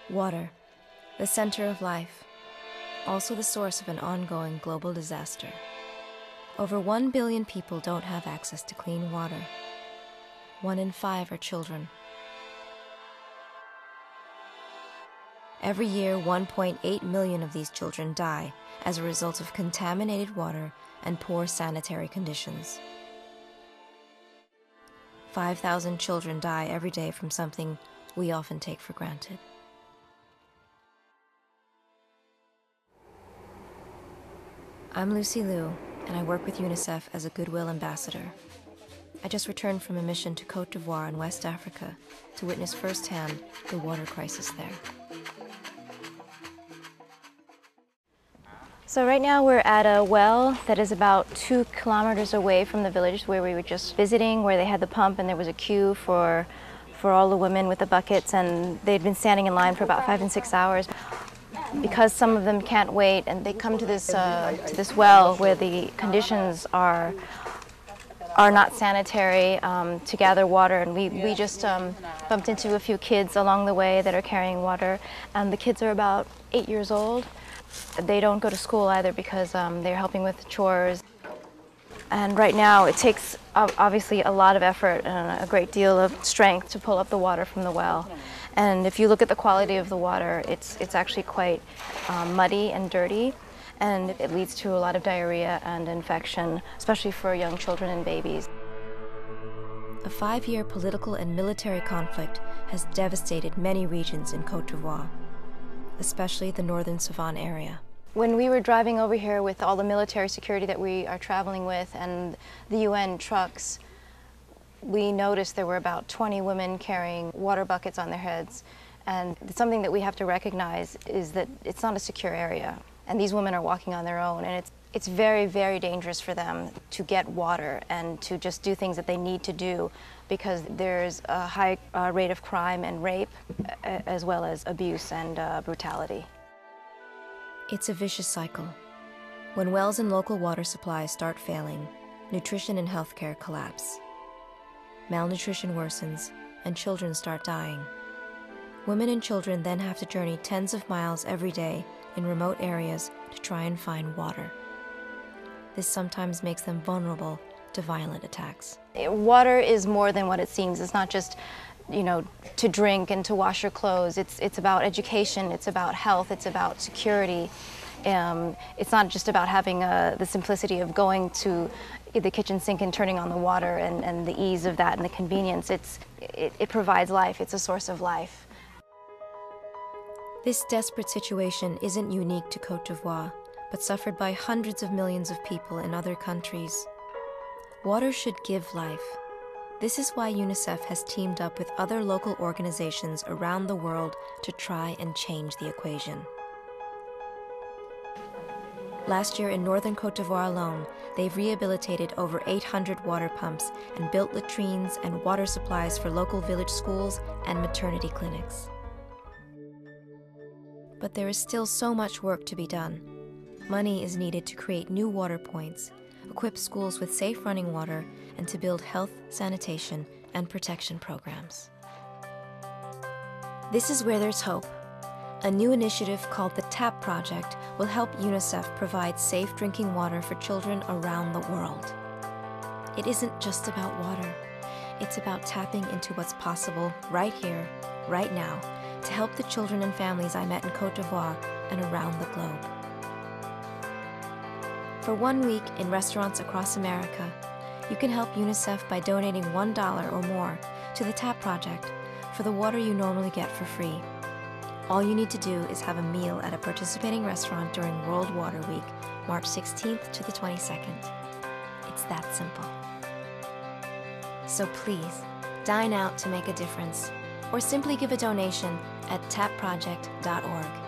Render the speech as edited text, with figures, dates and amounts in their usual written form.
Water, the center of life, also the source of an ongoing global disaster. Over 1 billion people don't have access to clean water. 1 in 5 are children. Every year, 1.8 million of these children die as a result of contaminated water and poor sanitary conditions. 5,000 children die every day from something we often take for granted. I'm Lucy Liu, and I work with UNICEF as a Goodwill Ambassador. I just returned from a mission to Côte d'Ivoire in West Africa to witness firsthand the water crisis there. So right now we're at a well that is about 2 kilometers away from the village where we were just visiting, where they had the pump and there was a queue for all the women with the buckets, and they'd been standing in line for about 5 and 6 hours. Because some of them can't wait, and they come to this well where the conditions are not sanitary to gather water, and we just bumped into a few kids along the way that are carrying water, and the kids are about 8 years old. They don't go to school either because they're helping with chores. And right now it takes obviously a lot of effort and a great deal of strength to pull up the water from the well. And if you look at the quality of the water, it's actually quite muddy and dirty, and it leads to a lot of diarrhea and infection, especially for young children and babies. A 5-year political and military conflict has devastated many regions in Côte d'Ivoire, especially the northern Savane area. When we were driving over here with all the military security that we are traveling with and the UN trucks, we noticed there were about 20 women carrying water buckets on their heads. And something that we have to recognize is that it's not a secure area. And these women are walking on their own. And it's very, very dangerous for them to get water and to just do things that they need to do, because there's a high rate of crime and rape, as well as abuse and brutality. It's a vicious cycle. When wells and local water supplies start failing, nutrition and healthcare collapse. Malnutrition worsens, and children start dying. Women and children then have to journey tens of miles every day in remote areas to try and find water. This sometimes makes them vulnerable to violent attacks. Water is more than what it seems. It's not just, to drink and to wash your clothes. It's about education, it's about health, it's about security. It's not just about having the simplicity of going to the kitchen sink and turning on the water and the ease of that and the convenience. It provides life, it's a source of life. This desperate situation isn't unique to Côte d'Ivoire, but suffered by hundreds of millions of people in other countries. Water should give life. This is why UNICEF has teamed up with other local organizations around the world to try and change the equation. Last year in northern Côte d'Ivoire alone, they've rehabilitated over 800 water pumps and built latrines and water supplies for local village schools and maternity clinics. But there is still so much work to be done. Money is needed to create new water points, equip schools with safe running water, and to build health, sanitation, and protection programs. This is where there's hope. A new initiative called the TAP Project will help UNICEF provide safe drinking water for children around the world. It isn't just about water. It's about tapping into what's possible right here, right now, to help the children and families I met in Côte d'Ivoire and around the globe. For 1 week in restaurants across America, you can help UNICEF by donating $1 or more to the TAP Project for the water you normally get for free. All you need to do is have a meal at a participating restaurant during World Water Week, March 16th to the 22nd. It's that simple. So please, dine out to make a difference, or simply give a donation at tapproject.org.